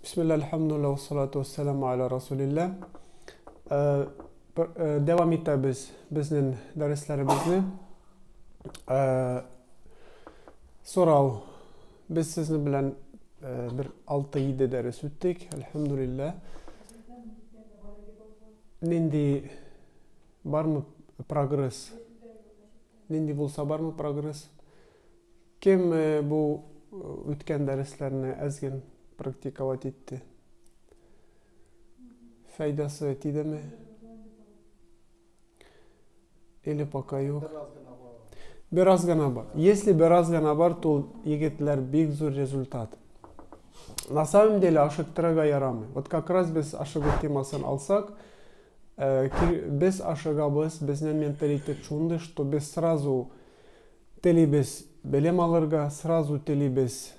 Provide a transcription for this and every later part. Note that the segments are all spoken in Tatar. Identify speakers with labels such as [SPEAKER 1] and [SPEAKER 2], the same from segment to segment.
[SPEAKER 1] Bismillah, elhamdülillah, ve salatu ve selamu ala Resulillah. Devam etamiz bizning darslarimizni. So'rov. Biz sizni bilan bir 6-7 dars o'tdik, elhamdülillah. Nindi barmi progress? Nindi bo'lsa barmi progress? Kim bu o'tgan darslarni ozgin praktikować etti? Faydası tidimi? Или пока yok? Biraz gana var. Если biraz gana var, то yigitler büyük zor результат. На самом деле ашыктыраga yaramıyor. Вот как раз biz ашыгу темасын алсак, biz ашыгабыз, bizning менталитет шундай, что biz сразу телибез белем алырга, сразу телибез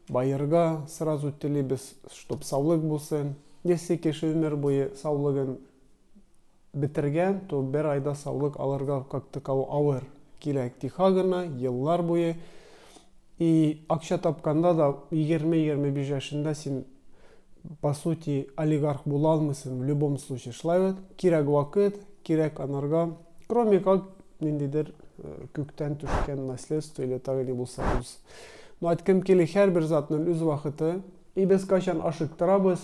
[SPEAKER 1] байырга, сразу телибез, чтоб саулык булсын. Если кеше өмір бойы саулыгын бітірген, то бір айда саулык алырга как таково ауыр кирәк. Тиха гына, еллар бойы. И акча тапканда да 20-25 yaşında син по сути олигарх була алмыйсың в любом случае. Шлай кирәк вакыт, кирәк анарга, кроме как ниндидер күктән төшкән наследство или тагы не булса булсын. Но айткым килә, һәрбер затның үз вакыты. И без качан ашыктырабыз,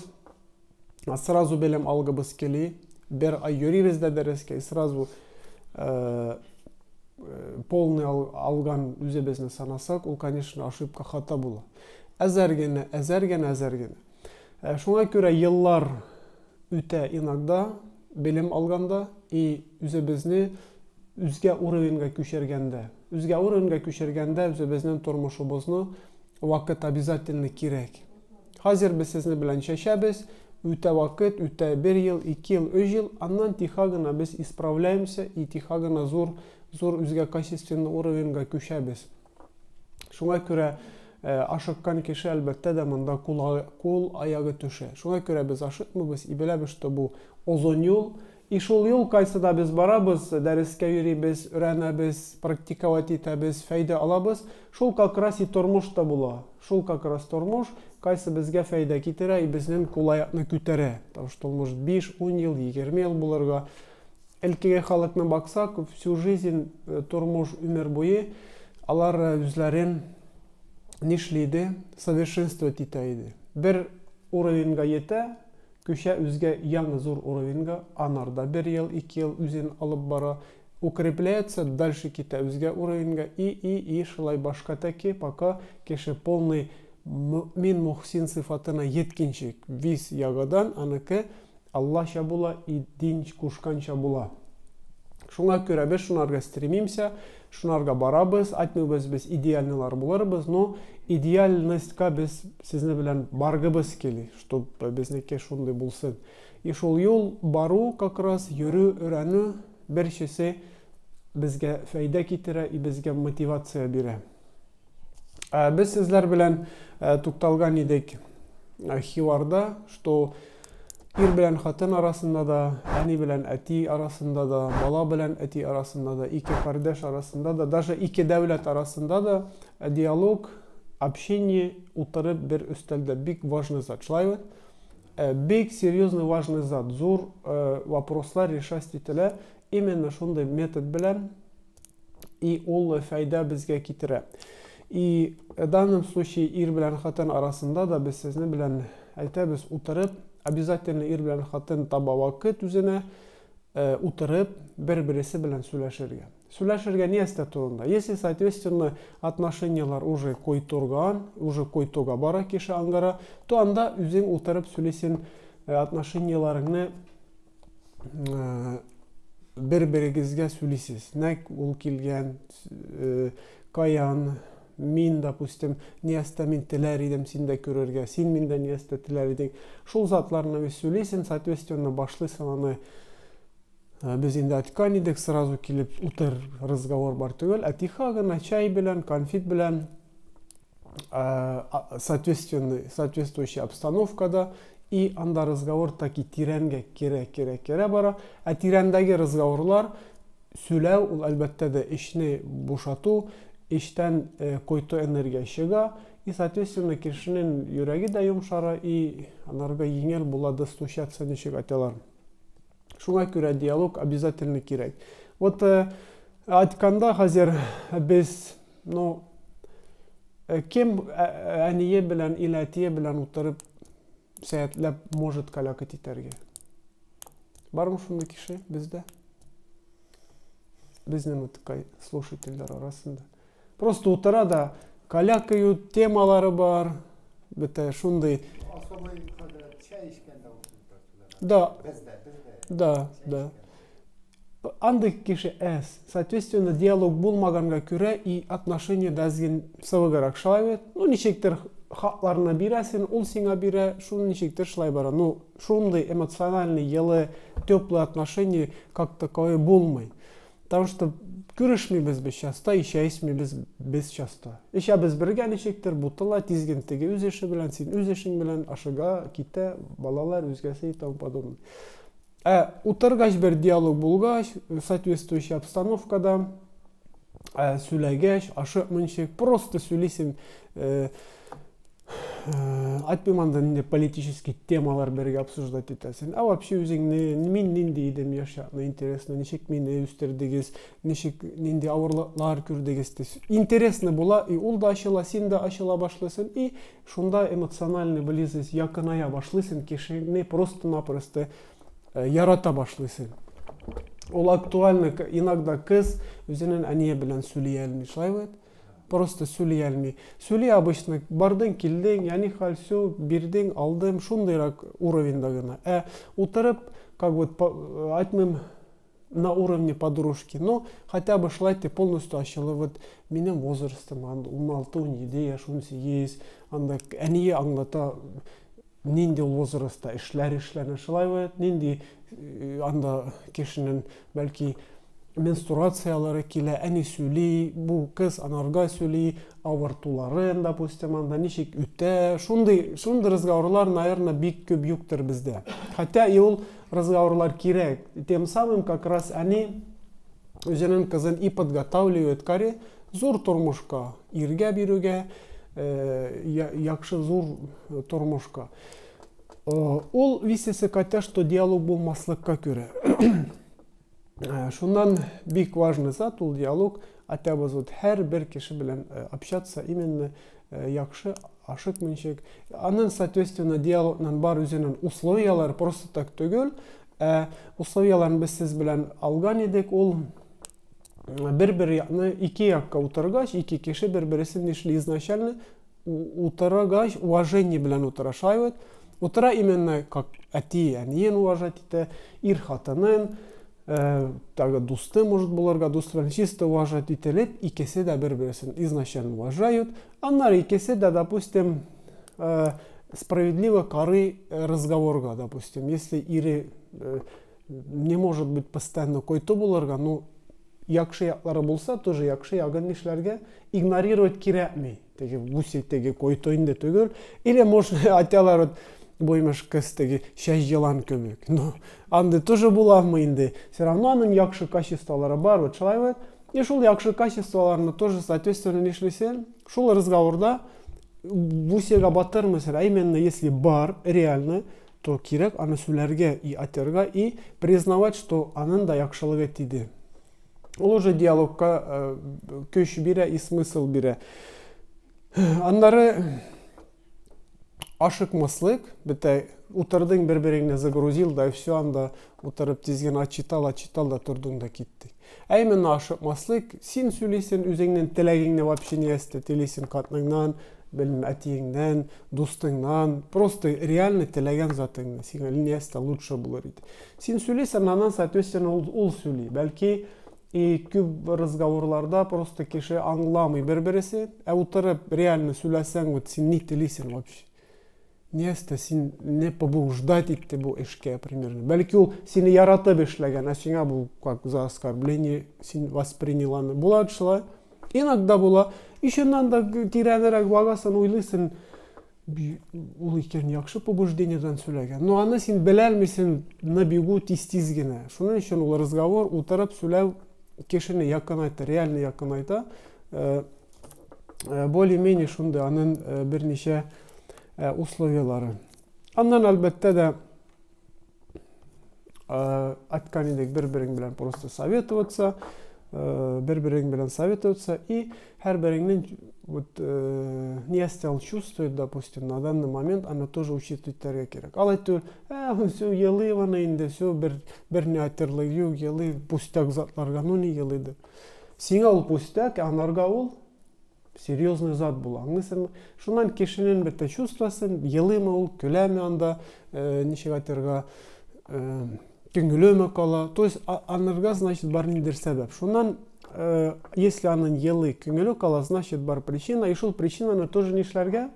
[SPEAKER 1] сразу белем алгыбыз кили, бер ай йөрибез дә дәрескә, сразу полный алган үзебезне санасак, ул, конечно, ошибка, хата була. Әзәргене. Шуңа күрә еллар үтә иногда белем алганда и үзебезне үзгә уровеньга күчергәндә. Үзгә уровеньга күчергәндә үзебезнең тормышыбызны вакыт обязательно кирәк. Хәзер без сезне белән чәчәбез, үтә вакыт, үтә 1 ел, 2 ел, 3 ел, аннан тиха гына без исправляемся и тиха гына зур үзгә качественный уровеньга күчәбез. Шуңа күрә ашыккан кеше әлбәттә дә монда кул аягы төшә. Шуңа күрә без ашыкмыйбыз и беләбез, что бу озон юл. И шул юл кайсыда без барабыз, дәрескә йөрибез, өйрәнәбез, практиковать итәбез, файда алабыз, шул как раз и тормыш та була. Шул как раз тормыш кайсы безгә файда китерә и безнең кул аякны күтәрә. Потому что может 5-10 ел, 20 ел булырга. Әлкегә халыкны баксак, всю жизнь тормыш өмер буе алар үзләрен нишлиде, совершенствовать итә иде. Бер уровеньга җитә, күчә үзгә яңа зур уровеньга, анарда 1 ел, 2 ел үзен алып бара, укрепляется, дальше китә үзгә уровеньга и шулай башка таки, пока кеше полный мин мухсин сыйфатына yeткенче вис ягадан аныкы Аллаһча була и дин кушканча була. Шуңа күрә без шунарга стремимся, шунарга барабыз, айтмыйбыз без идеальныйлар буларбыз, но идеальностька без сезне белән баргыбыз кили, чтоб безнеке шундый булсын. И шул юл бару как раз йөрү, өйрәнү берчесе безгә файда китерә и безгә мотивация бирә. Без сезләр белән тукталган идек хиварда, что ир белән хатын арасында да, әни белән әти арасында да, бала белән әти арасында да, ике кардәш арасында да, даже ике дәүләт арасында да диалог, общение утырып бер өстәлдә бик важный зат. Шлай бик серьезный важный зат. Зур вопрослар решать ителә именно шундый метод белән и ул файда безгә китерә. И в данном случае ир белән хатын арасында да без сезне белән әйтәбез, утырып, обязательно ир белән хатын таба вакыт үзенә утырып бер-берсе белән сөйләшергә. Сөйләшергә ниястә турында. Если соответственно отношениялар уже койтурган, уже койтуга бара кеше аңгара, то анда үзең утырып сөйләсен отношенияларыңны бер-берегезгә сөйлисез. Нәк ул килгән, каян, мин, допустим, ниястә мин теләр идем синдә күрергә, син миндә ниястә теләр идең. Шул затларны без сөйлисен, соответственно башлыйсың аны. Без инде айткан идек, сразу килеп утыр, разговор бар түгел, тиха гына чай белән, конфет белән, соответствующая обстановкада и анда разговор таки тирәнгә керә бара. Тирәндәге разговорлар сөйләү ул әлбәттә дә эшне бушату, эштән койты энергия чыга и, соответственно, кишинин юреги да юмшара, и анарга еңел була достучаться ничек аталар. Шуңа күрә диалог обязательно кирәк. Вот айтканда хәзер без, ну, кем әние белән или әтие белән утырып сәятләп может калякать итәргә? Бармы шундый кеше бездә? Безнең үткәй слушательләр арасында. Просто утыра да калякают, темалары бар, бите шундый. Да, да, да. Андый кеше әс. Соответственно, диалог булмаганга күрә и отношения дәзген сывыгарак шулай бит. Ну, ничектер хакларына бирәсен, ул сиңа бирә, шуны ничектер шулай бара. Ну, шундый эмоциональный, елы, теплые отношения как таковые булмый. Потому что күрешмибез без часто, ишәйсмибез без часто. Ишә без бергә ничектер бутыла, тизген теге үз эше белән, син үз эшең белән ашыга, китә, балалар үзгәсе и тому подобное. Утыргач бер диалог булгач, соответствующая обстановкада, сөйләгәч, ашыкмыйча, просто сөйлисең, айтпыйманда нинди политический темалар бергә обсуждать итәсең. Вообще үзеңне мин нинди идем яшәгән, интересно, ничек мине үстердегез, ничек нинди авырлыклар күрдегез. Интересно була, и ул да ачыла, син да ачыла башлыйсың, и шунда эмоциональный близость якыная башлыйсың, кешене просто-напросто ярата башлыйсың. Ул актуально, иногда кыз үзенең әние белән сөйләй алмый, шулай бит. Просто сөйләй алмый. Сөйләй обычно бардың, килдең, яни хәл всё, бирдең, алдым, шундыйрак уровеньда гына. Утырып, как вот айтмыйм, на уровне подружки, но хотя бы шулай ты полностью ачылып, вот минем возрастым, 16-17 яш, 18, анда әние аңлата, нинди ул возрастта эшләр шулай бит, нинди анда кешенең бәлки менструациялары килә, әни сөйли, бу кыз анарга сөйли, авыртуларын, допустим, анда ничек үтә, шундый разговорлар, наверное, бик күп юктыр бездә. Хотя и ул разговорлар кирәк. Тем самым как раз они үзенең кызын и подготавливают каре зур тормышка, иргә бирүгә, яхшы зур тормышка. Ул висесе катя, что диалог булмаслыкка күрә. Шундан бик важный зат ул диалог, атабыз вот һәр бер кеше белән общаться именно яхшы ашыкмыйча. Анын соответственно диалогның бар үзенең условиялары просто так түгел. Условияларын без сез белән алган идек, ул бер-бер якны ике якка утыргач, ике кеше бер-берсен нишли изначально утыргач уважение белән утыра шайбыт. Утыра именно как әти, әниен уважать итә, ир хатынын, тагы дусты может булырга, дусты чисто уважать итәлеп, икесе дә бер-берсен изначально уважают. Аннары икесе дә, допустим, справедливо карый разговорга, допустим, если ире не может быть постоянно който булырга, ну яхшы яклары булса, тоже яхшы ягын нишләргә игнорировать кирәкми. Теге буси теге който инде түгел, или можно аталар боймаш кыз теге шәҗ елан көмек. Ну, анда тоже буламы инде. Все равно аның яхшы качестволары бар, вот шулай бит. И шул яхшы качестволарны тоже соответственно нишлесен, шул разговорда бусига батырмысыр, а именно если бар реально, то кирәк аны сүләргә и атырга и признавать, что аның да яхшылыгы тиде. Ул уже диалогка көч бирә и смысл бирә. Аннары ашыкмаслык, бите утырдың бер-береңне загрузил да все анда утырып тизген ачытал да турдың да китти. Именно ашыкмаслык, син сүйлисең үзеңнең теләгеңне вообще не әсте, телисең катныңнан, белмим әтиеңнән, дустыңнан, просто реально теләгән затыңны, сиңа не әсте лучше булыр иде. Син сүйлисең, аннан соответственно ул сүйли. Бәлки и күп разговорларда просто кеше аңламый бер-берсен, утырып реально сүйләсәң, вот син ни телисең вообще. Несте син не побуждать итте бу эшкә примерно. Бәлки ул сине яратып эшләгән, а сиңа бу как за оскорбление син восприняла. Була шулай. Иногда була. Ишеннән да тирәнрәк багасын уйлыйсың, ул икән яхшы побуждениедән сөйләгән. Но аны син беләлмисең на бегу тиз-тиз генә. Шуның өчен ул разговор утырып сөйләү кешене якынайта, реально якынайта. более-менее шундай анын берниче условиялары. Андан албетте да айткан идек бири-бириң менен просто советоваться, бири-бириң менен советоваться, и һәр бириңнин вот ниесте ал чувствует, допустим, на данный момент, она тоже учитывать керек. Ал айтты, все елый вана инде, все бир не айтырлык юк, елый пустяк затларга, ну не елый деп. Сиңа ол пустяк, анарга ол серьезный зат бул. Аңлыйсыңбы? Шундан кишинин бетте чувствосын, елыймы ол, көләме анда, ничек айтырга, көңүлөмө кала. То есть анарга, значит, бар нидер себеп. Шундан если анын елы көңүлө кала, значит бар причина, и шул причинаны тоже нишләргә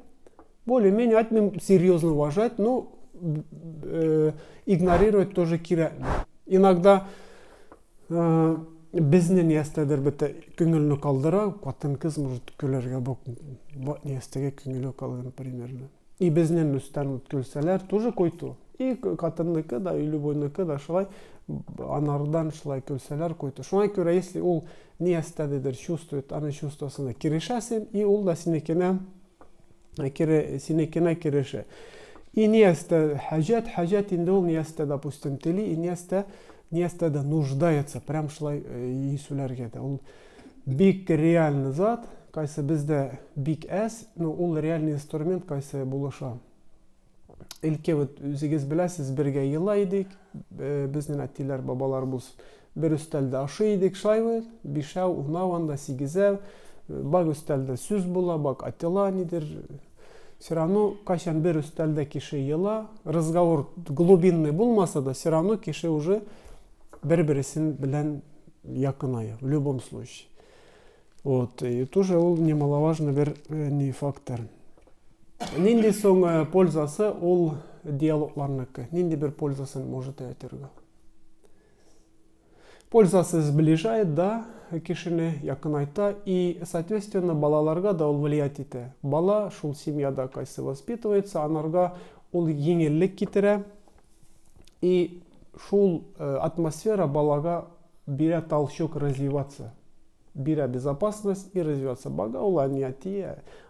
[SPEAKER 1] более-менее айтмыйм серьезно уважать, но игнорировать тоже кирәк. Иногда безнең ниестәдер бите көңүлне калдыра, катын кыз может көләргә бу ниестәгә көңүлө калган примерно. И безнең үстән көлсәләр тоже койду. И катынныкы да, и любойныкы да шулай анардан шулай көлсәләр койду. Шуңа күрә, если ул ниестәдер чувствует, аны чувствосына кирешәсен, и ул да синекенә кирешә. И ниестә хаҗат инде ул ниестә, допустим, тели, и ниестә да нуждается, прям шулай исүләргә дә. Ул бик реальный зат, кайсы бездә бик әс, но ул реальный инструмент кайсы булыша. Илке вот үзегез беләсез, бергә йыла идек, безнең әтиләр, бабалар булсын. Бер өстәлдә ашый идек, шулай бишәү, унау анда, сигезәү, баг өстәлдә сүз була, баг атыла нидер. Все равно, кайчан бер өстәлдә кеше йыла, разговор глубинный булмаса да, все равно кеше уже бер-берсен белән якыная, в любом случае. Вот, и тоже ул немаловажный бер не фактор. Нинди соң пользасы ул диалогларныкы. Нинди бер пользасын может әйтергә. Пользасы сближает, да, кишине якынайта, и, соответственно, балаларга да ул влиять итә. Бала шул семьяда кайсы воспитывается, анарга ул еңеллек китерә, и шул атмосфера балага бирә толчок развиваться. Бирә безопасность и развиваться. Бага ул әнияти,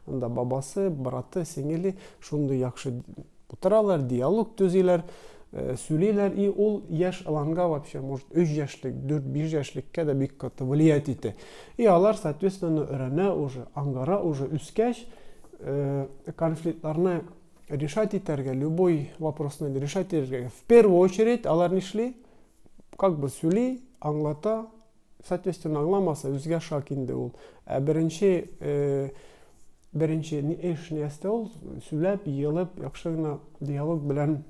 [SPEAKER 1] анда бабасы, браты, сеңели шундай яхшы утыралар, диалог төзиләр, сөйлейләр, и ул яш аланга вообще, может, 3 яшьлек, 4-5 яшьлеккә дә бик каты влиять итә. И алар, соответственно, өйрәнә уже, аңгара уже үскәч, конфликтларны решать итәргә, любой вопросны решать итәргә. В первую очередь, алар нишли, как бы сөйли, аңлата, соответственно, аңламаса, үзгә шак инде ул. Беренче эш ниестә ул, сөйләп, йылып, яхшы гына диалог белән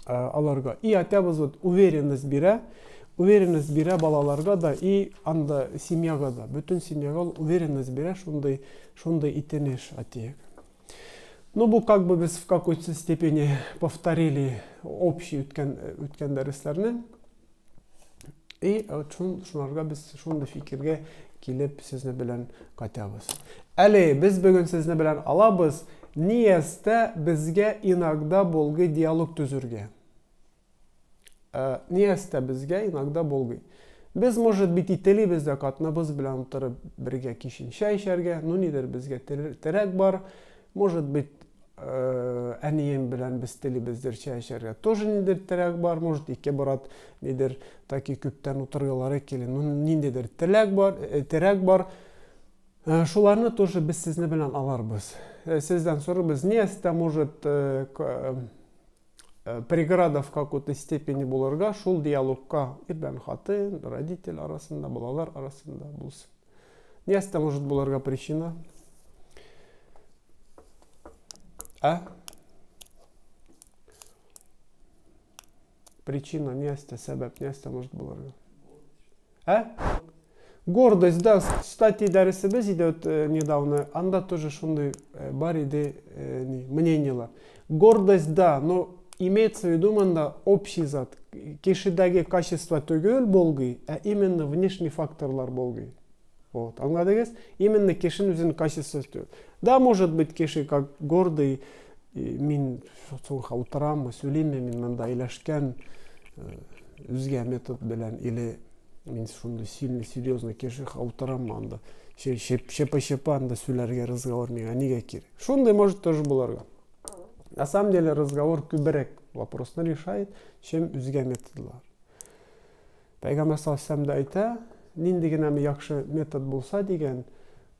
[SPEAKER 1] аларга. И атябыз вот уверенность бирә балаларга да, и анда семьяга да, бүтін семьяга уверенность бирә, шундай итенеш атиек. Ну, бу как бы без в какой-то степени повторили общий үткән дәресләрне. И шунарга без шундай фикергә килеп сезне белән кайтабыз. Әле без бүген сезне белән алабыз ниестә безгә иногда болгы диалог төзергә. Ниестә безгә иногда болгы. Без, может быть, ителибез дә катнабыз белән утырып бергә кичен чәй эчәргә, ну нидер безгә терәк бар, может быть, әнием белән без телибездер чәй эчәргә тоже нидер терәк бар, может, ике брат нидер таки күптән утыргалары килә, ну ниндидер терәк бар. Шуларны тоже без сезне белән аларбыз. Сездән сорыйбыз, ниестә может преграда в какой-то степени булырга, шул диалогка ирбән хатын, родитель арасында, балалар арасында булсын. Ниестә может булырга причина? Причина ниестә, сәбәп ниестә может булырга. Гордость, да, кстати, дәресебез иде недавно, анда тоже шундай бар иде мнениелар. Гордость, да, но имеется в виду мында общий зат. Кешедәге качество түгел болгый, а именно внешний факторлар болгый. Вот, аңладыгыз? Именно кешенең үзенең качествосы. Да, может быть, кеше как гордый, мин соңга утырам, сөйлейм, мин мында иләшкән үзгә метод белән, или мин шундай сильный, серьезный кеше утырам анда. шепа-шепа анда сүйләргә разговор миңа нигә кирәк. Шундай может тоже буларга. На самом деле разговор күбрәк вопросны решает, чем үзгә методлар. Пәйгамбәр саллаллаху алейһи әйтә, нинди генә яхшы метод булса дигән,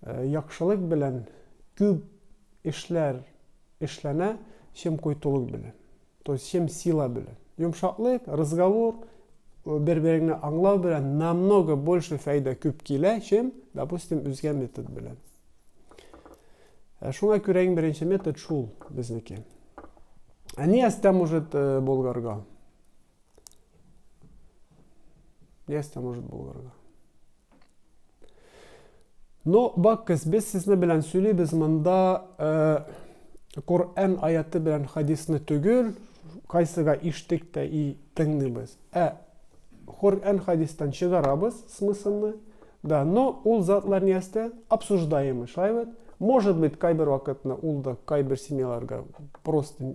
[SPEAKER 1] яхшылык белән күп эшләр эшләнә, чем койтулык белән. То есть чем сила белән. Йомшаклык, разговор, бер-береңне аңлау белән намного больше файда күп килә, чем, допустим, үзгә метод белән. Шуңа күрә иң беренче метод шул безнеке. Ни әстә может булгарга? Ни әстә может булгарга? Но бакыз, без сезне белән сөйлибез монда Коръән аяты белән хадисны түгел, кайсыга иштек тә и тыңлыйбыз. Коръән хадистан чыгарабыз смыслны, да, но ул затлар ни әстә обсуждаемый, шулай. Может быть, кайбер вакытны ул да кайбер семьяларга просто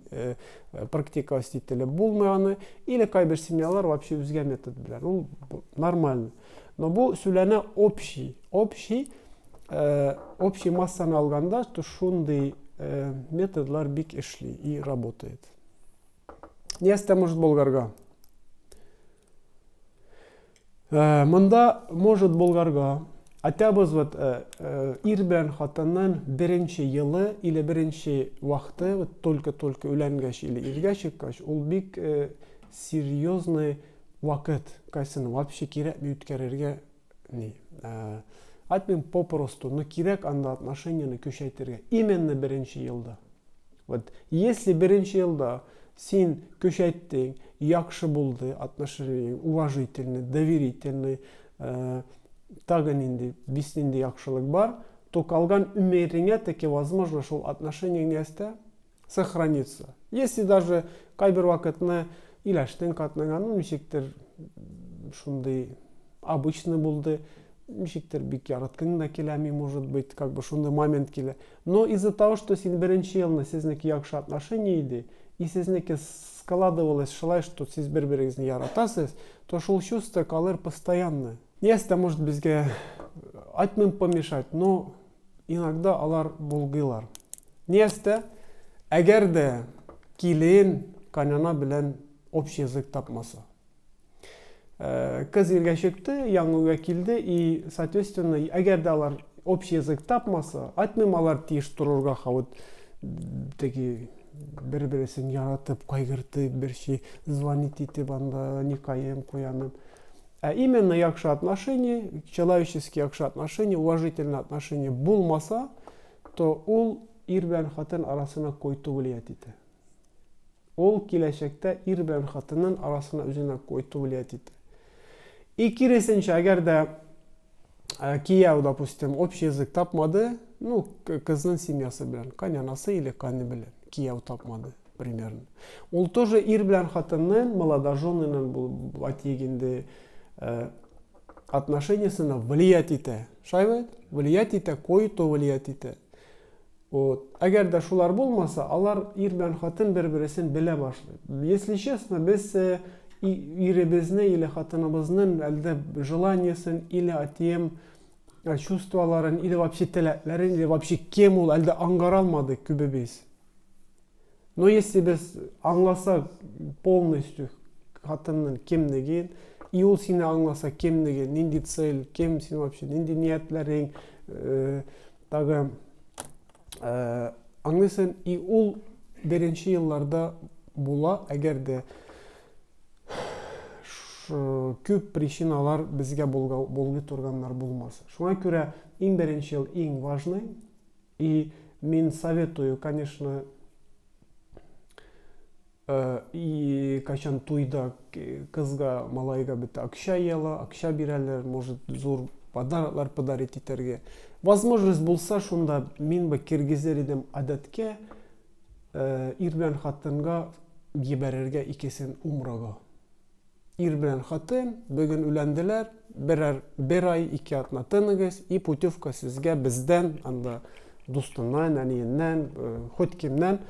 [SPEAKER 1] практиковать ителеп булмаганы, или кайбер семьялар вообще үзгә метод белән. Ул нормально. Но бу сүләнә общий массаны алганда, то шундый методлар бик эшли и работает. Ни әстә может булгарга? Монда может булгарга атабыз вот ир белән хатыннан беренче елы или беренче вакыты вот только өйләнгәч или иргә чыккач, ул бик серьезный вакыт, кайсын вообще кирәкми үткәрергә ни. Айтмыйм попросту, но кирәк анда отношенияны көчәйтергә. Именно беренче елда. Вот если беренче елда син көчәйттең, яхшы булды, отношения уважительный, доверительный, тагын инде бис нинди яхшылык бар, то калган өмереңә таки возможно шул отношение нәстә сохранится. Если даже кайбер вакытны иләштең катнаган, ничектер шундый обычный булды, ничектер бик яраткың да киләми, может быть, как бы шундый момент килә. Но из-за того, что син беренче елны сезнеке яхшы отношение иде, и сезнеке складывалось шулай, что сез бер-берегезне яратасыз, то шул чувство калыр постоянно. Нәстә может безгә айтмыйм помешать, но иногда алар булгылар. Нәстә әгәр дә килен канана белән общий язык тапмаса. Кыз иргә чыкты, яңа уйга килде, и, соответственно, әгәр дә алар общий язык тапмаса, айтмыйм алар тиеш торырга хавыт теги бер-бересен яратып, кайгыртып, берши звонить итеп анда никаем куяным. А именно яхшы отношения, человеческие яхшы отношения, уважительные отношения булмаса, то ул ир белән хатын арасына койту влиять итә. Ул киләчәктә ир белән хатынның арасына үзенә койту влиять итә. И киресенчә, әгәр дә кияү, допустим, общий язык тапмады, ну, кызның семьясы белән, канянасы или каны белән кияү тапмады, примерно. Ул тоже ир белән хатынның, молодоженының бу атегенде отношениясына влиять итә. Шайбайт, влиять итә, койту влиять итә. Вот. Әгәр дә шулар булмаса, алар ир белән хатын бер-бересен белә башлый. Если честно, без иребезне или хатыныбызның әлдә желаниесын или атем чувстволарын или вообще теләкләрен или вообще кем ул әлдә аңгара алмады күбебез. Но если без аңласак полностью хатынның кемлеген, и ул сине аңласа кемлеген, нинди цель, кем син вообще, нинди ниятләрең, тагы аңлыйсың, и ул беренче елларда була, әгәр дә күп причиналар безгә булгы турганнар булмаса. Шуңа күрә иң беренче ел иң важный, и мин советую, конечно, и качан туйда кызга, малайга бит акча ела, акча бирәләр, может зур подароклар подарить итәргә. Возможность булса, шунда мин бу киргизер идем адәткә, ир белән хатынга җибәрергә икесен умрага. Ир белән хатын бүген үләнделәр, бер ай, 2 атна тыныгыз, и путевка сезгә бездән, анда дустыннан, әниеннән, хоть кемнән,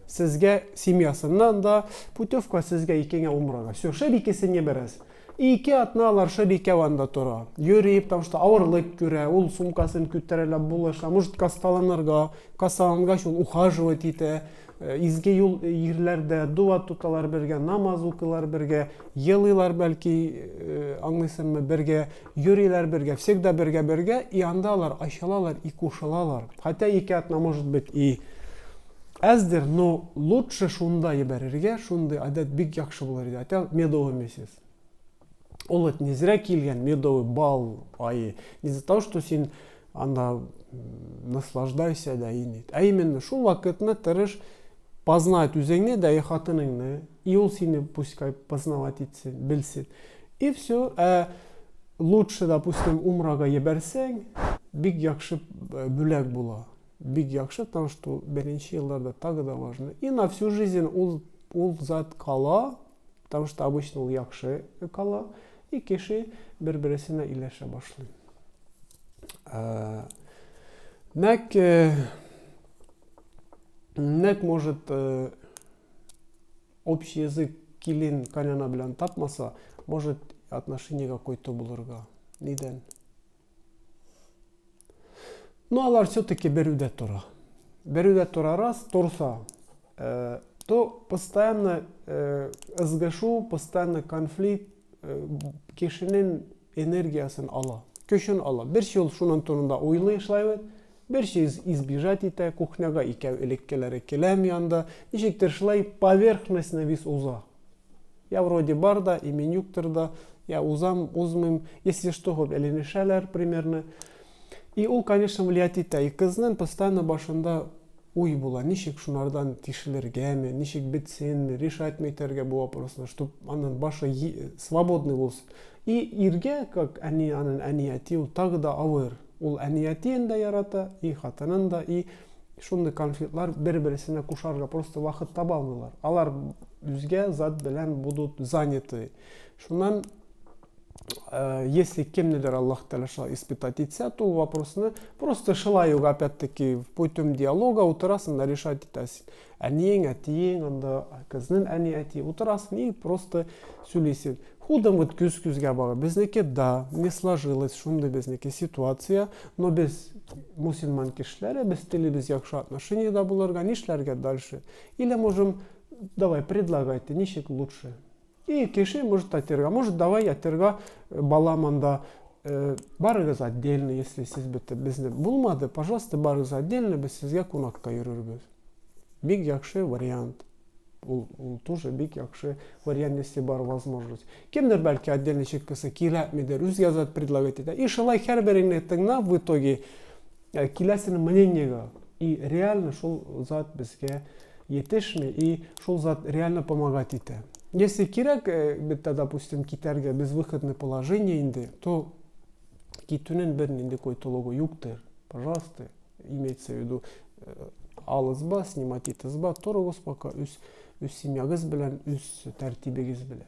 [SPEAKER 1] сезгә семьясыннан да путевка сезгә икеңә умрага. Все, шәп икесен ебәрәс. Ике атналар шерике ванда тора. Йөрий, потому что авырлык күрә, ул сумкасын күтәрәләп булыша, может касаланга шул ухаживать итә. Изге юл ерләрдә дуа туталар бергә, намаз укылар бергә, елыйлар бәлки, аңлыйсыңмы, бергә, йөриләр бергә, всегда бергә, и анда алар ачалалар, и кушылалар. Хотя ике атна может быть и әздер, но лучше шунда ебәрергә, шундай адәт бик яхшы булыр иде. Хотя медовый месяц. Ол не зря килгән медовый бал айы. Не из-за того, что син анда наслаждайся да инет. А именно шул вакытны тырыш познать үзеңне да и хатыныңны. И ул сине пускай познавать итсен, белсен. И все. Лучше, допустим, умрага ебәрсәң, бик яхшы бүләк була. Бик яхшы, потому что беренче елларда так да важно. И на всю жизнь ул зат кала, потому что обычно ул яхшы кала. И кеше бер-бересенә иләшә башлый. Нәк может общий язык килен коняна белән тапмаса, может отношение какое-то булырга. Нидән? Но алар все-таки берүдә тора. Берүдә тора раз, торса, то постоянно ызгышу, постоянно конфликт кешенең энергиясын ала, көчен ала. Бер ел шунан турында уйлый эшләйбез, бер избежать итә, кухняга икәү элеккеләре келәм янда, ничектер шулай поверхностно вис уза. Я вроде бар да, имен юктыр да, я узмыйм, если что, хоп, эленешәләр примерно. И ул, конечно, влиять итә. И кызның постоянно башында уй була, ничек шунардан тишелергәме, ничек бетсенме, решать итәргә бу вопросны, чтобы анын башы свободный булсын. И иргә, как анын әнияти, ул тагы да авыр. Ул әниятин да ярата, и хатынын да, и шундай конфликтлар бер-берсенә кушарга просто вакыт таба алмыйлар. Алар үзгә зат белән будут заняты. Шуннан, если кемнедер Аллах Тәала испытать итсә, то вопросны просто шылай ук, опять-таки, путем диалога утырасың да решать итәсең. Әниең, әтиең, анда кызның әни-әти утырасың и просто сөйләсең. Худым вот күз-күзгә бага. Безнеке да, не сложилось шундай безнеке ситуация, но без мусульман кешеләре, без телебез яхшы отношения да булырга, нишләргә дальше. Или можем, давай, предлагайте, ничек лучше. И кеше может әйтергә, может давай әйтергә баламанда барыгыз отдельно, если сез безне булмады, пожалуйста, барыгыз отдельно, без сезгә кунакка йөрербез. Бик яхшы вариант. Ул тоже бик яхшы вариант, если бар возможность. Кемдер бәлки отдельно чеккысы киләтмидер, үзгә зат предлагать итә. И шулай һәрбереңне тыңлап, в итоге киләсен мнениегә. И реально шул зат безгә етешми, и шул зат реально помогать итә. Если кирәк, допустим, китәргә безвыходное положение инде, то китүнең бер нинди койтылыгы юктыр. Пожалуйста, имеется в виду, алызба, снимать итезба, торыгыз пока үз семьягыз белән, үз тәртибегез белән.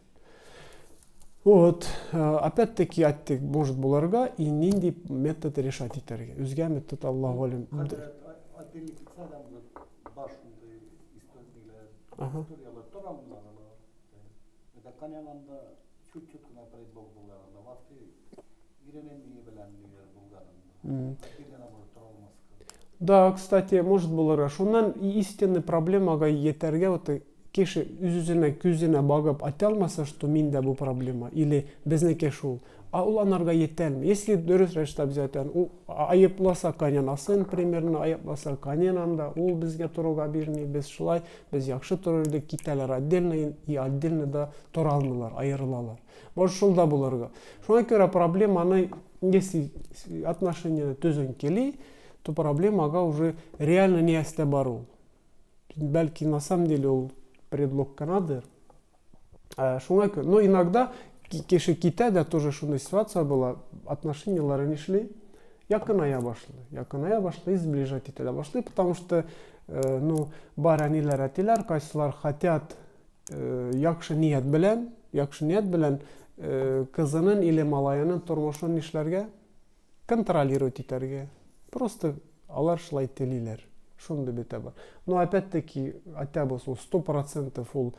[SPEAKER 1] Вот, опять-таки, әттек может буларга, и нинди метод решать итәргә. Үзгә метод Аллаһу алим.
[SPEAKER 2] Kanyananda küçük naprayı bulgularında vakti girenin niye bilen niye bulgarında. Birden ama olmaz.
[SPEAKER 1] Да, кстати, может буларга. Шуннан истинный проблемага етәргә вот кеше үз-үзенә күзенә багып айта алмаса, что миндә бу проблема или безнеке шул. А ул анарга етәлми. Если дөрес рәвештә бизәтән, ул айыпласа канянасын примерно, айыпласа канянанда, ул безгә торырга бирми, без шулай, без яхшы торырды, китәләр отдельно и отдельно да тора алмыйлар, айырылалар. Может шулда булырга. Шуңа күрә проблеманы, если отношения төзен кели, то проблемага уже реально не әстә бару. Бәлки на самом деле ул предлог канадыр. Шуңа күрә, но иногда кеше китә дә тоже шундай ситуация была, отношениялары не шли, якыная башлый, изближать итә башлый, потому что, ну, бар әниләр, әтиләр, кайсылар хотят яхшы ният белән, кызының или малаянын тормышын нишләргә, контролировать итәргә. Просто алар шулай телиләр. Шундай бите бар. Но опять-таки, хотя бы 100% ул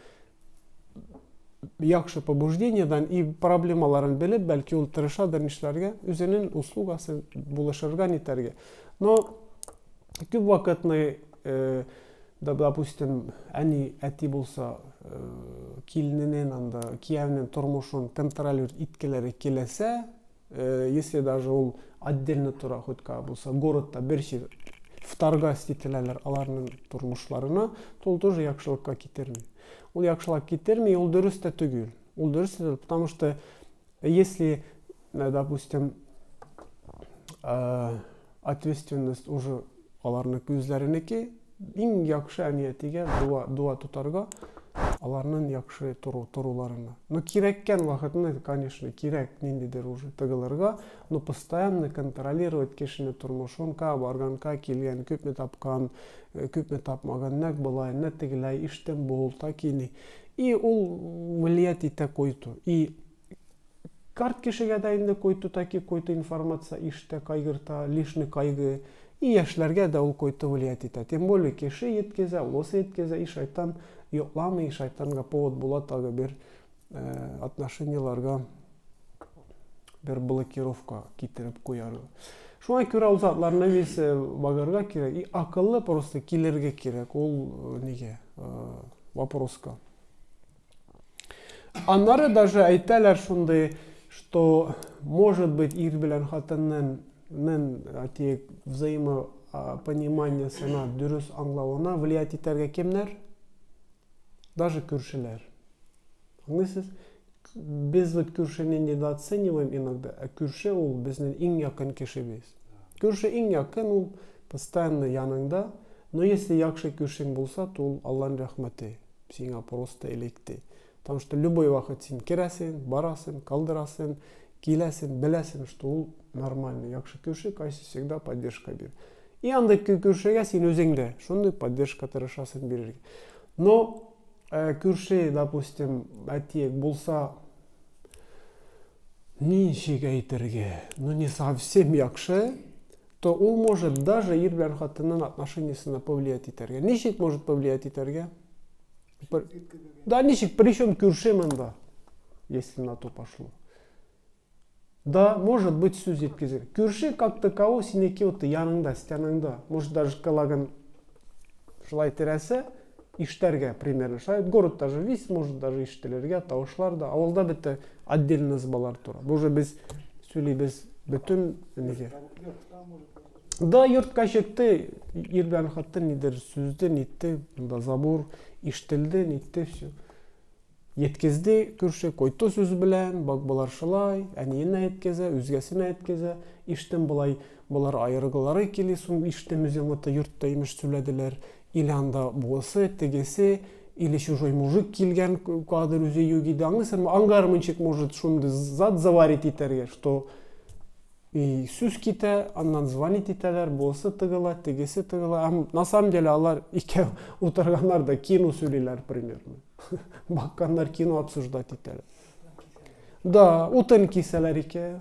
[SPEAKER 1] яхшы побуждениедан и проблемаларын біліп, бәлки ол тырышадыр нишләргә, үзенең услугасын булышырга нитерге. Но күп вакытны, допустим, әти булса, килененең анда киявенең тормышын контролер иткеләре киләсә, если даже ул отдельно тора хотка булса, городта берши вторга стителәләр аларның тормышларына, то тоже яхшылыкка китерми. Ул яхшылык китерми, ул дөрес тә түгел. Ул дөрес түгел, потому что если, допустим, ответственность уже аларның күзләренеке, иң яхшы әниятигә дуа тутарга, аларның яхшы торуларына. Но кирәккән вакытны, конечно, кирәк ниндидер уже тыгылырга, но постоянно контролировать кешенең тормышын, барганка килгән, күпме тапкан, күпме тапмаган, нәк булай, нәк тегеләй, иштен бул, такини. И ул влиять итә койду. И карт кешегә дә инде койду, таки койду информация иштә кайгырта, лишний кайгы. И яшьләргә дә ул койду влиять итә. Тем более кеше еткезә, улысы еткезә, и шайтан йокламый, шайтанга повод була тагы бер отношенияларга бер блокировка китереп куярга. Шуңа күрә ул затларны вис багарга кирәк, и акыллы просто килергә кирәк ул неге вопроска. Аннары даже әйтәләр шундый, что может быть ир белән хатынның взаимопонимание сына дөрес аңлавына влиять итәргә кемнәр? Даже күршеләр. Аңлыйсыз? Без вот күршене недооцениваем иногда, а күрше ул безнең иң якын кешебез. Күрше иң якын, ул постоянно яныңда, но если яхшы күршең булса, то ул Алланың рәхмәте сиңа просто электе. Потому что любой вакыт син керәсең, барасың, калдырасың, киләсең, беләсең, что ул нормальный. Яхшы күрше кайсы всегда поддержка бир. И андай күршегә син үзең дә шундый поддержка тырышасың бирергә. Но күрше, допустим, әтиек булса, ничек әйтергә, ну не совсем яхшы, то ул может даже ир белән хатынның отношениясына повлиять итәргә. Ничек может повлиять итәргә? Да, ничек, причем күрше монда, если на то пошло. Да, может быть сүз еткезер. Күрше как таково синеке оты яныңда, стяныңда. Может даже калаган шулай терәсә, иштәргә примерно шайт. Городта же вис, может даже иштеләргә, тавышларда. Авылда бетә отдельно збалар тора. Бу же без сөйлибез бөтен неге. Да, йортка чыкты, ир белән хатын нидер сүзде, нитте, да забур, иштелде, нитте, все. Еткезде күрше койты сүз белән, бак булар шулай, әниенә еткезә, үзгәсенә еткезә, иштен булар айыргылары кили, сум иштен үзеңгә йортта имеш сүләделәр, или анда буысы, тегесе, или чужой мужик килгән кадр үзе югиде, аңлыйсыңмы, аңгармынчык может шундый зат заварить итәргә, что и сүз китә, аннан звонить итәләр, буысы тыгыла, тегесе тыгыла. На самом деле алар икәү утырганнар да кино сөйлиләр примерно. Бакканнар кино обсуждать итәләр. Да, утын кисәләр икәү.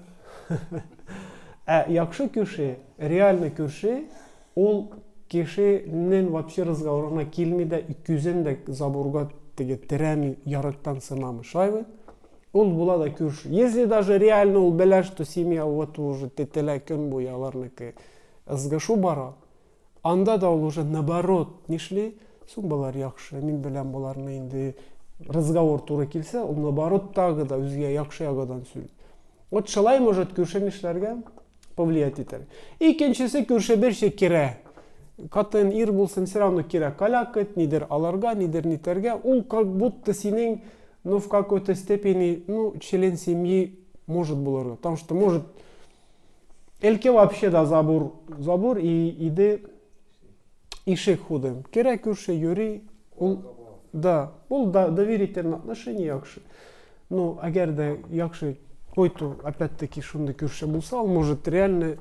[SPEAKER 1] Яхшы күрше, реально күрше, ул кешенең вообще разговорына килми дә, күзен дә забурга теге терәми, ярыктан сынамы. Шайбы? Ул була да күрше. Если даже реально ул белә, что семья вот уже тетелә көн буе аларныкы ызгышу бара, анда да ул уже наоборот нишли, сум булар яхшы, мин белән буларны инде разговор туры килсә, ул наоборот тагы да үзгә яхшы ягыдан сөйли. Вот шулай может күрше нишләргә повлиять итәр. Икенчесе күрше берсе кирә. Катын ир булсын, все равно кирә калякыт, нидер аларга, нидер нитәргә, ул как будто синең но в какой-то степени, член семьи может буларга. Потому что может элке вообще да забур и иде ишек худым. Керек күрше юри, да, доверительное отношение яхшы. Ну, агер да яхшы който опять-таки шунды күрше булса, он может реально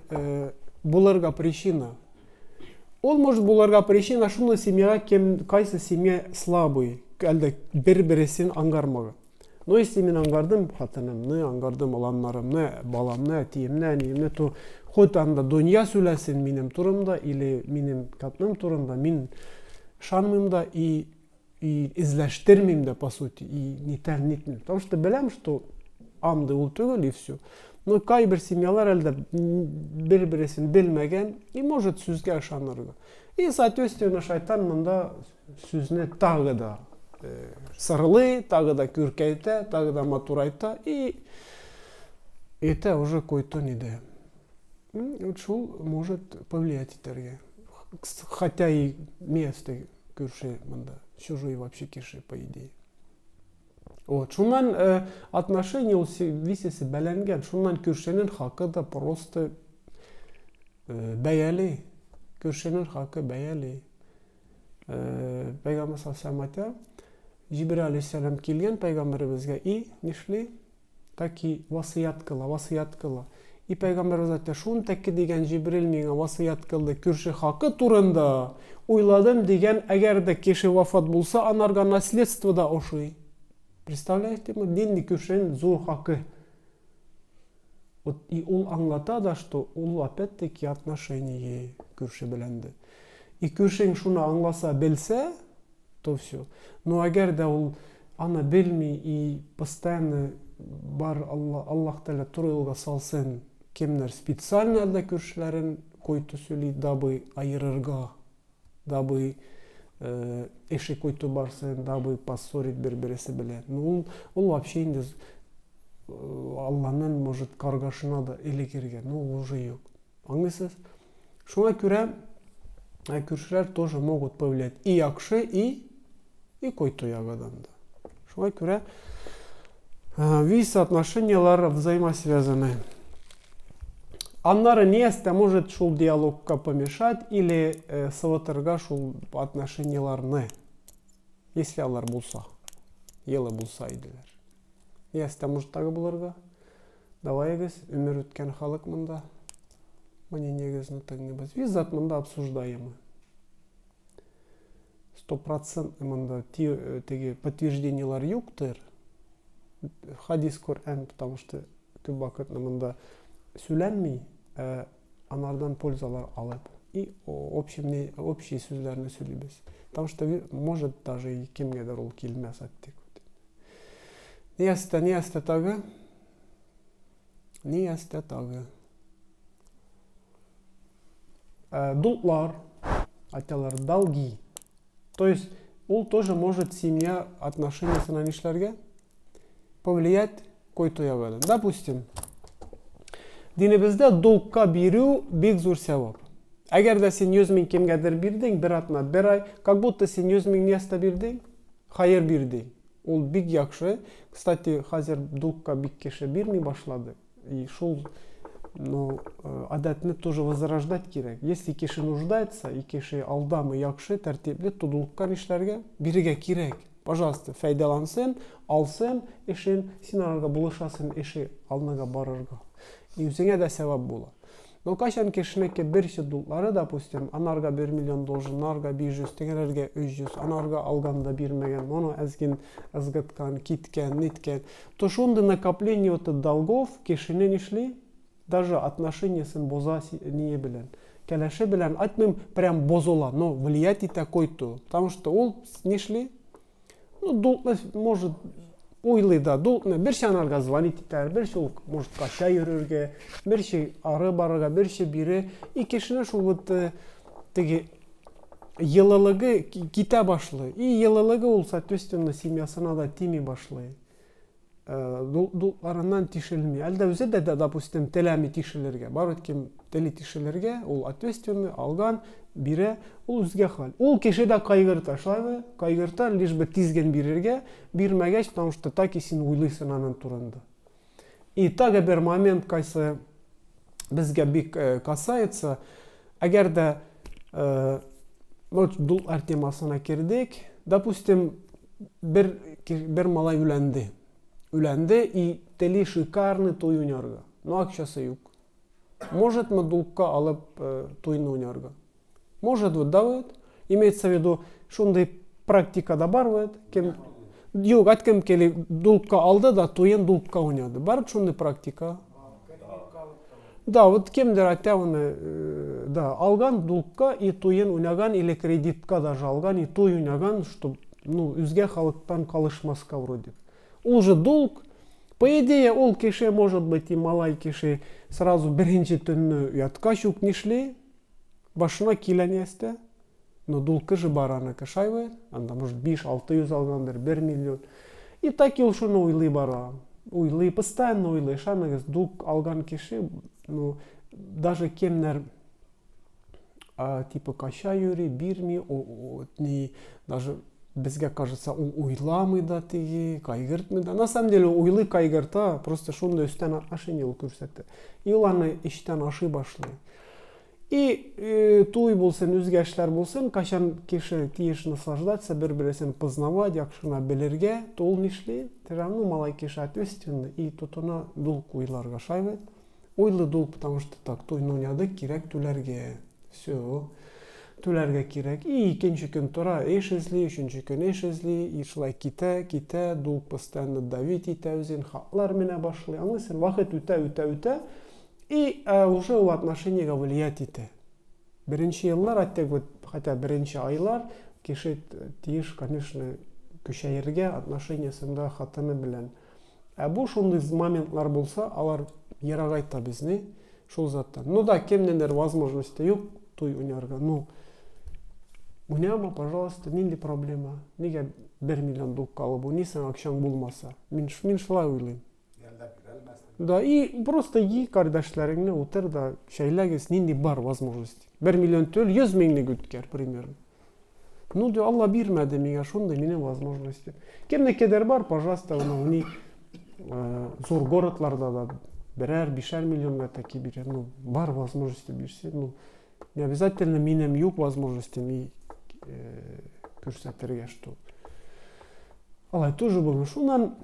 [SPEAKER 1] буларга причина. Он может буларга причина шунда семьяга кайсы семья слабый. Әлде бер-бересен аңгармага. Но если мен аңгардым хатынымны, аңгардым аланнарымны, баламны, әтиемне, әниемне, то хоть анда дөнья сөйләсен минем турымда или минем катным турымда, мин шанмыйм да и и изләштермим да, по сути, и нитмим. Потому что белем, что анды ул түгел, и все. Но кайбер семьялар әлдә бер-бересен белмәгән и может сүзгә ышанырга. И, соответственно, шайтан монда сүзне тагы да сырлый, тагы да күркәйтә, тагы да матурайта, и это уже какой-то неде. Вот шул может повлиять итәргә. Хотя и место күрше монда, сюжу и вообще кеше, по идее. Вот, шуннан отношения ул висесе бәләнгән, шуннан күршенең хакы да просто бәяли. Күршенең хакы бәяли. Пәйгамбер саллаллаху Җибрил алейһиссалам килгән пәйгамберебезгә и нишли? Таки васыят кыла. И пәйгамберебез әйтә, шунтаки дигән Җибрил миңа васыят кылды күрше хакы турында. Уйладым дигән, әгәр дә кеше вафат булса, анарга наследство да ошый. Представляете, мы деньги күршенең зур хакы. Вот и ул аңлата да, что ул опять-таки отношения күрше белән. И күршең шуны аңласа, белсә, то все. Но әгәр дә ул аны белми и постоянно бар Аллаһ Тәгалә туры юлга салсын, кемнәр специально да күршеләрен койты сөйли, дабы айырырга, дабы эше койты барсын, дабы поссорить бер-бересе белән. Ну ул вообще инде Аллаһның может каргашына да элегергән. Ну уже юк. Аңлыйсыз? Шуңа күрә күршеләр тоже могут повлиять и яхшы, и койты ягыдан да. Шуңа күрә весь отношениялар взаимосвязаны. Аннары несте может шул диалогка помешать или саватырга шул отношенияларны, если алар булса, елы булса иделәр. Несте может тагы булырга. Давайгыз, өмір үткән халык монда. Мне негізні тыңныбыз. Визат монда обсуждаемы. 100% монда теге подтверждениялар юктыр. Хадис Коран, потому что көп вакытны монда сөйләнми, анардан пользалар алып и общие сүзләрне сөйлибез. Потому что может даже и кемгәдер ул килмәс аттек. Ниясте тагы. Дултлар, айталар долги. То есть ул тоже может семья отношениясы на нишләргә повлиять който ягыдан. Допустим, динебездә долгка бирү бик зур савап. Әгәр дә син 100 мең кемгәдер бирдең, бер атна, бер ай, как будто син 100 мең ниясте бирдең, хайыр бирдең. Ул бик яхшы. Кстати, хәзер долгка бик кеше бирми башлады. И шул адатны тоже возрождать кирәк. Если кеше нуждается и кеше алдамы яхшы, тәртипле, то долгка нишләргә бирергә кирәк. Пожалуйста, файдалансын, алсын, эшен, син арга булышасын, эше алнага барырга. И үзеңә дә савап була. Но кайчан кешенеке берсе доллары, допустим, анарга 1 миллион должен, анарга 500, тегеләргә 300, анарга алганда бирмәгән, моны әзген, әзгәткән, киткән, ниткән. То шундый накопление от долгов кешене нишли, даже отношениясын боза не белән. Кәләше белән айтмыйм, прям бозола, но влиять итә койты. Потому что ул нишли, долгны может уйлый да, долгны берсе анарга звонить итәр, берсе ул может кача йөрергә, берсе ары барырга, берсе бире, и кешене шул вот теге елылыгы китә башлый. И елылыгы ул соответственно семьясына да тими башлый. Долларынан тишелми. Әлдә үзе дә, допустим, теләми тишелергә. Бар кем тели тишелергә, ул ответственный алган, бире, ул үзгә хәл. Ул кеше дә кайгырта, шулаймы? Кайгырта, лишь бы тизген бирергә, бирмәгәч, потому что так и син уйлыйсың аның турында. И тагы бер момент кайсы безгә бик касается, әгәр дә доллар темасына кирдек, допустим, бер малай үләнде и тели шикарный той уйнарга. Но акчасы юк. Может мы долгка алып тойны уйнарга? Может вот, да вот? Имеется в виду, шундай практикада бар вот. Юк, айткым кели долгка алды да тойын долгка уйнады. Бар шундай практика? Да, вот кемдер айтты да, алган долгка и тойын уйнаган или кредитка даже алган и той уйнаган, чтобы ну, үзге халықтан калышмаска вроде. Ол же долг. По идее, ол кеше, может быть, и малай кеше сразу бірінші түнні ұятқа шук нешле, башына келенесті, но долгы же бараны кышайвы, анда, может, 5-600 алгандыр, 1 миллион. И так ел шуны ойлы бара. Ойлы, постоянно ойлы. Шаныңыз долг алган кеше, ну, даже кемнер типа каша юри, бирми, даже безге кажется, ойламый да тиги, кайгыртмый да. На самом деле ойлы кайгырта, просто шунда үстен отношение ул көрсетті. И уланы иштен ашы башлы. И туй болсын, өзге эшлер болсын, кашан кеше тиеш наслаждаться, бір-біресін познавать, якшына білерге, то ол нишли, ну, малай кеше ответственный, и тутуна долг ойларға шайвы. Ойлы долг, потому что так, той ноняды керек түлерге. Все. Түлерге керек. И икенче күн тора эш эзли, үшінші күн эш эзли, и шулай ките, долг постоянно давить ите өзен, хаклар мене башлый. Аңлайсың, вакыт үтә, и уже у отношениеге влиять ите. Беренче еллар, аттек вот, хотя беренче айлар, кеше тиеш, конечно, күшәерге отношениясында хатыны белән. Бу шундый моментлар булса, алар ерагайта безне, шул заттан. Ну да, кемнендер возможности юк, туй унярга. Ну, уняма, пожалуйста, нинди проблема. Неге 1 миллион долг калыбу, нисен акчаң булмаса. Мин шулай уйлыйм. Да, и просто ей кардашларыңны утыр да шәйләгез, нинди бар возможности. 1 миллион төл, 100 меңлек үткәр, примерно. Ну, да, Алла бирмәде миңа шундай минем возможности. Кемнекедер бар, пожалуйста, уни зор городларда да 1-5 миллионга таки бирер. Ну, бар возможности бирсе, ну, не обязательно минем юг возможности ми көрсәтергә, что. Алай тоже булмый. Шунан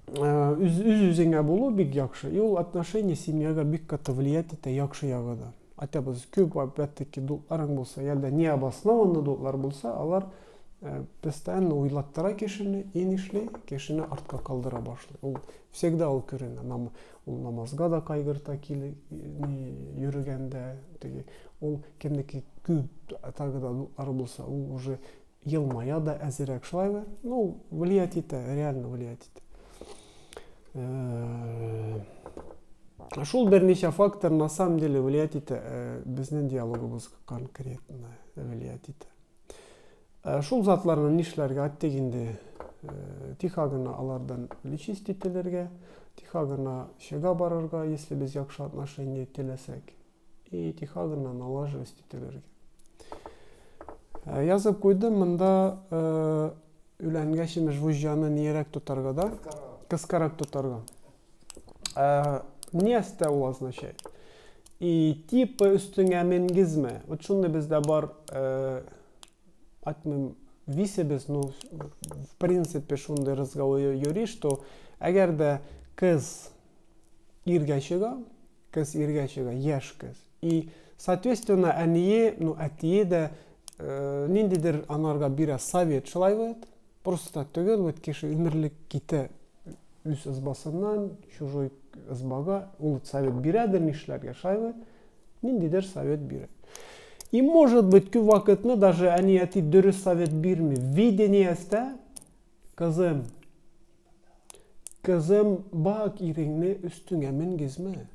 [SPEAKER 1] үз-үзеңә булу бик яхшы. И ул отношение семьяга бик каты влиять итә яхшы ягыда. Ата без күп опять-таки долларың булса, яда не обоснованный доллар булса, алар постоянно уйлаттыра кешене, и нишли, кешене артка калдыра башлый. Ул всегда ул көренә. Ул намазга да кайгырта киле йөргәндә, теге ул кемнеки күп тагыда доллар булса, ул уже елмая да әзерәк шулай. Ну, влиять итә, реально влиять итә. Шул берничә фактор на самом деле влиять итә, безнең диалогыбызга конкретно влиять итә. Шул затларны нишләргә аттегинде тихо гына алардан личист ителергә, тихо гына шега барырга, если без яхшы отношение теләсәк, и тихо гына налаживать ителергә. Язып куйдым, монда үләнгәч вужҗаны ниерәк тутарга да? Кыскарак тутарга. Нестә ул означает? И типа үстеңә менгизме. Вот шунда бездә бар атмым висебез, ну, в принципе, шунда разговор йөри, что әгәр дә кыз иргә чыга, яшь кыз. И, соответственно, әние, ну, әтие дә ниндидер анарга бирә совет шулай. Просто түгел, вот кеше өмерлек китә үз ызбасыннан, чужой ызбага, ул совет бирәдер нишләргә шулай. Ниндидер совет бирә. И может быть, күп вакытны даже әни әти дөрес совет бирми. Видениестә, кызым, бак иреңне үстеңә менгезмә.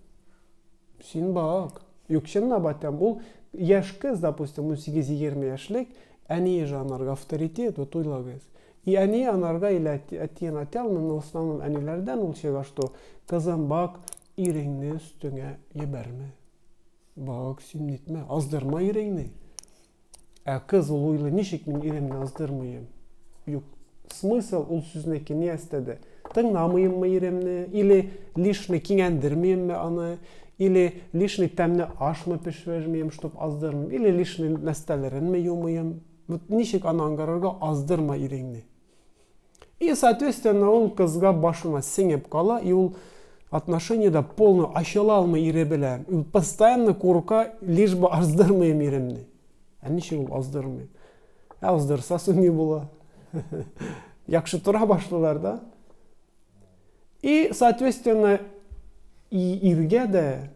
[SPEAKER 1] Син бак. Юкчынна батам, ул яшь кыз, допустим, 18-20 яшьлек, әни жанарга авторитет, вот уйлагыз. И әни анарга или әтиен аталмын, в основном әниләрдән ул чыга, что кызым бак иреңне үстеңә ебәрмә. Бак, син нитмә, аздырма иреңне. Кыз ул уйлы, ничек мин иремне аздырмыйм? Юк, смысл ул сүзнеки не әстәде? Тыңламыйммы иремне, или лишне киңәндермеймме аны, или лишне тәмне ашмы пешвәжмейм, чтоб аздырмыйм, или лишне нәрсәләренме юмыйм. Вот ничек аны аңгарырга аздырма иреңне. И, соответственно, ул кызга башына сеңеп кала, и ул отношениеда полно ачыла алмый ире белән. Ул постоянно курка, лишь бы аздырмыйм иремне. Ничек ул аздырмый? Аздырса не була. Яхшы тора башлылар да. И, соответственно, иргә дә,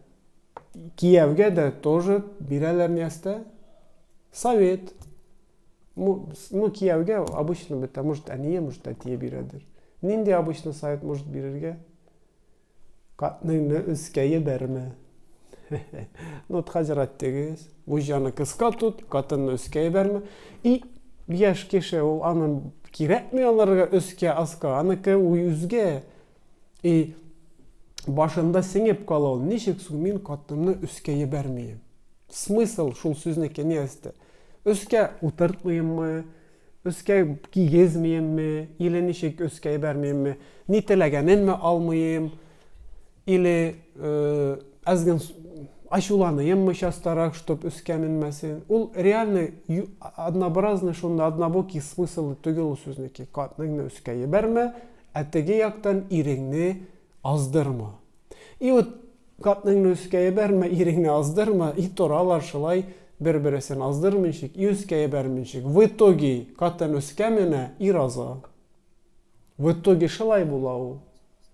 [SPEAKER 1] киявгә дә тоже бирәләр нәрсә? Совет. Ну, кияуге обычно бит, может, әние, может, әтие биредир. Нинди обычно совет может бирерге? Катныңны өскәйе бәрме. Ну, хәзер әттегез. Вужаны кыска тут, катынны өскәйе бәрме. И яш кеше ул анын кирәкми аларга өскә аска, аныкы үзгә. И башында сеңеп кала ул. Ничек соң мин катымны өскәйе бәрмием? Смысл шул сүзнеке не әсте? Өскә утыртмыйыммы? Өскә кигезмиемме? Или ничек өскәйе бәрмиемме? Ни теләгәненме алмыйым? Или әзген ачуланыйыммы частарак, чтоб өскә менмәсен? Ул реально однообразный, шунда однобокий смысл түгел ул сүзнеке. Катныңны өскәйе бәрмә, әтеге яктан иреңне аздырма. И вот катныңны өскәйе бәрмә, иреңне аздырма, и торалар шулай бер-бересен аздырмыйшык, и өскәйе бәрмейшык. В итоге катын өскә менә, и раза. В итоге шулай була ул.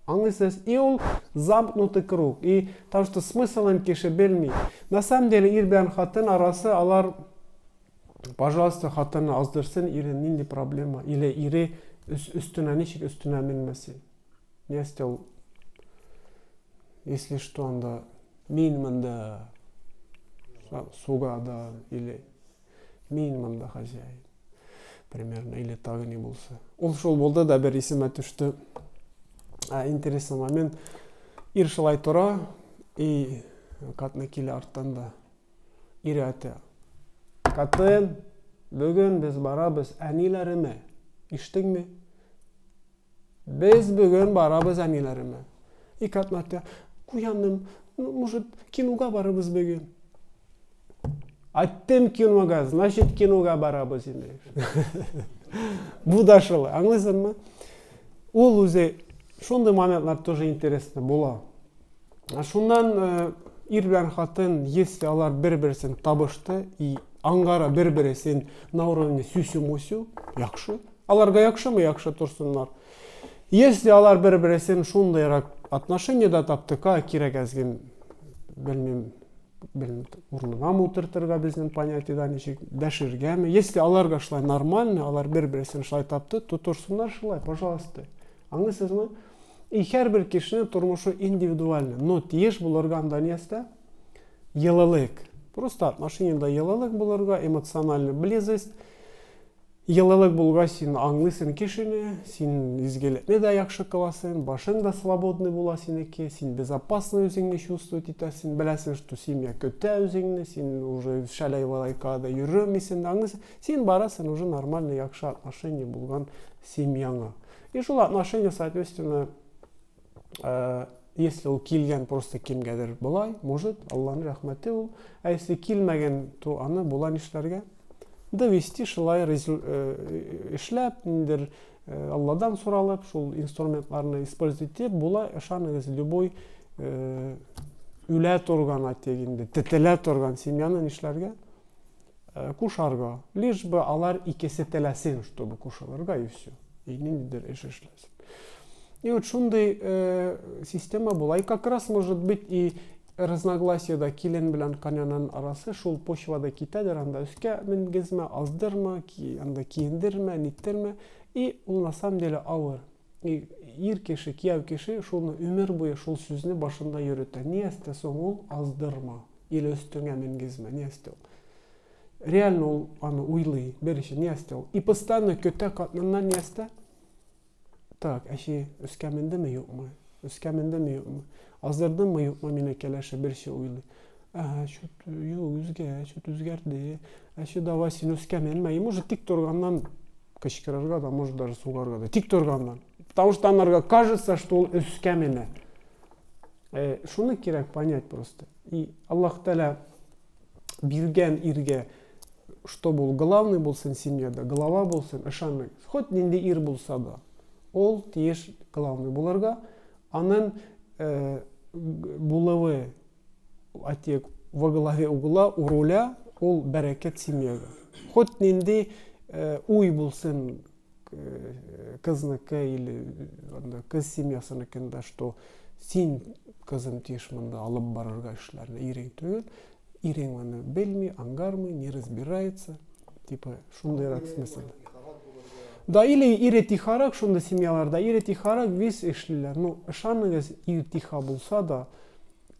[SPEAKER 1] Аңлыйсыз? И ул замкнутый круг. И потому что смыслын кеше белми. На самом деле ир белән хатын арасы, алар, пожалуйста, хатынны аздырсын, ирен нинди проблема. Или ире өстенә ничек өстенә менмәсен. Не өстәл. Если что, анда мин монда суга да, или мин монда хозяин. Примерно, или тагы не булса. Ул шул булды да бер исемә төште. Интересный момент. Ир шулай тора, и катны килә арттан да. Ир әйтә: "Катын, бүген без барабыз әниләремә. Иштеңме? Без бүген барабыз әниләремә." И катын әйтә: "Куяным, может, кинога барабыз бүген?" Айттым кинога, значит, кинога барабыз инде. Бу да шулай, аңлыйсызмы? Ул үзе шундай моментлар тоже интересно була. Шундан ир белән хатын, если алар бер-берсен табышты и аңгара бер-берсен на уровне сюсю-мусю, яхшы. Аларга яхшымы, яхшы турсуннар. Если алар бер-берсен шундайрак отношениеда таптыка, кирәк әзген белмим, урынына утыртырга безнең понятиеда ничек дәшергәме. Если аларга шулай нормально, алар бер-берсен шулай тапты, то турсуннар шулай, пожалуйста. Аңлыйсызмы? И һәрбер кешенең тормышы индивидуальный. Но тиеш булырга анда ниясте? Йылылык. Просто отношениеда йылылык булырга, эмоциональная близость. Йылылык булга син аңлыйсың кешене, син изгелекне дә яхшы кыласың, башың да свободный була синеке, син безопасно үзеңне чувствовать итәсең, беләсең, что семья көтә үзеңне, син уже шәләй валайкада йөрмисең, аңлыйсың, син барасың уже нормальный яхшы отношение булган семьяңа. И шул отношение, соответственно, если ул килгән просто кимгәдер булай, может, Аллаһның рәхмәте ул, а если килмәгән, то аны була нишләргә? Довести шулай эшләп, ниндер Алладан соралып, шул инструментларны использовать итеп, була ышаныгыз любой үлә торган атегинде, тетелә торган семьяны нишләргә? Кушарга. Лишь бы алар икесе теләсен, чтобы кушаларга, и все. И ниндидер эш эшләсен. И вот шундай система була. И как раз может быть и разногласиеда килен белән канянан арасы шул почвада китәдер, анда өскә менгезмә, аздырма, анда киендермә, ниттермә. И ул на самом деле авыр. И ир кеше, кияү кеше шуны өмер буе шул сүзне башында йөрөтә. Не әсте соң ул аздырма, или өстеңә менгезмә, не әсте ул. Реально ул аны уйлый, береше не әсте ул. И постоянно көтә катныннан не әсте? Так, әши өскә мендеме, юкмы? Өскә мендеме, юкмы? Аздырдыммы, юкмы, мине кәләше берше уйлый. Шут үзгә, шут үзгәрде. Әши давай син өскә менмә. И может тик торганнан кычкырырга да, может даже сугарга да. Тик торганнан. Потому что анарга кажется, что ул өскә менә. Шуны кирәк понять просто. И Аллаһ Тәала биргән иргә, чтобы ул главный булсын семьяда, глава булсын, ышанмый. Хоть нинди ир булса да, ол тиеш главный буларга, анын булавы атек во главе угла, у руля, ол бәрәкәт семьяга. Хоть нинди уй булсын кызныкы или кыз семьясыныкында, что син кызым тиеш мында алып барырга эшләрне ирең түгел, ирең аны белми, аңгармый, не разбирается. типа шундайрак смысл. Да, или ире тихарак, шунда семьяларда ире тихарак вис эшлилер. Ну, шаныгыз ире тиха булса да,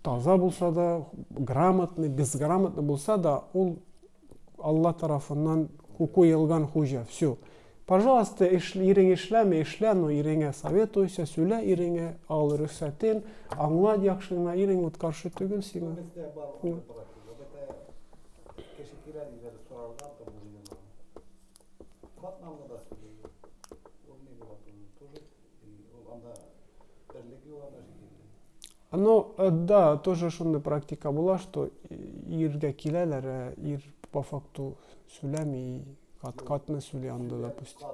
[SPEAKER 1] таза булса да, грамотный, безграмотный булса да, он Аллах тарафынан куелган хужа. Все. Пожалуйста, ирене эшләме, эшлә, но ирене советуйся, сөйлә ирене, ал рөхсәтен, аңлат яхшына, ирене вот каршы түгел сиңа. Но да, тоже шундай практика была, что ирге киләләр, ир по факту сөйләми, катны сөйли анда, допустим.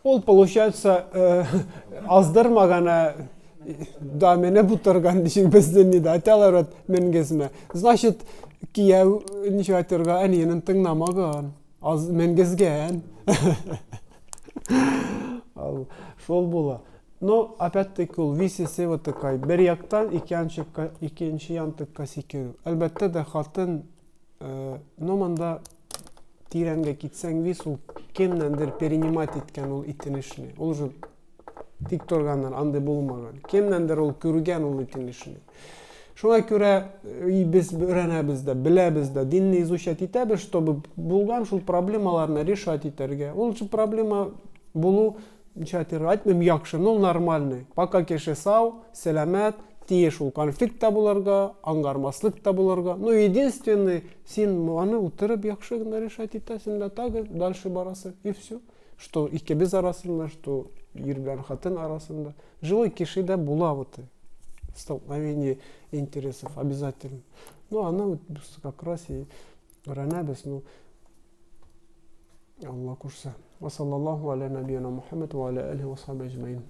[SPEAKER 1] Ол получается аздырмагана да мене бутырган дишик безден ни да айталар мен кезме. Значит, кияу ничек айтырга әниенен тыңнамаган, аз мен кезген. Шол була. Но опять-таки ул висесе вот такая. Бер яктан икенче янтыкка сикерү. Әлбәттә дә хатын номанда тирәнгә китсәң вис ул кемнәндер перенимать иткән ул итенешне. Ул уже тик торганнан андай булмаган. Кемнәндер ул күргән ул итенешне. Шуңа күрә без өйрәнәбез дә, беләбез дә, динне изучать итәбез, чтобы булган шул проблемаларны решать итәргә. Ул же проблема булу айтмыйм яхшы, но нормальный. Пока кеше сау, сәламәт, тие шул конфликт та булырга, аңгармаслык та булырга. Но единственный, син аны утырып яхшы гына решать итәсең дә тагы дальше барасы и все. Что икебез арасында, что ир белән хатын арасында. Живой кешедә була вот столкновение интересов обязательно. Ну, она вот как раз и öğrenəбез, ну, Allah kursa. Ve sallallahu ala nebiyyina Muhammed ve ala alihi ve sahbihi ecmaîn.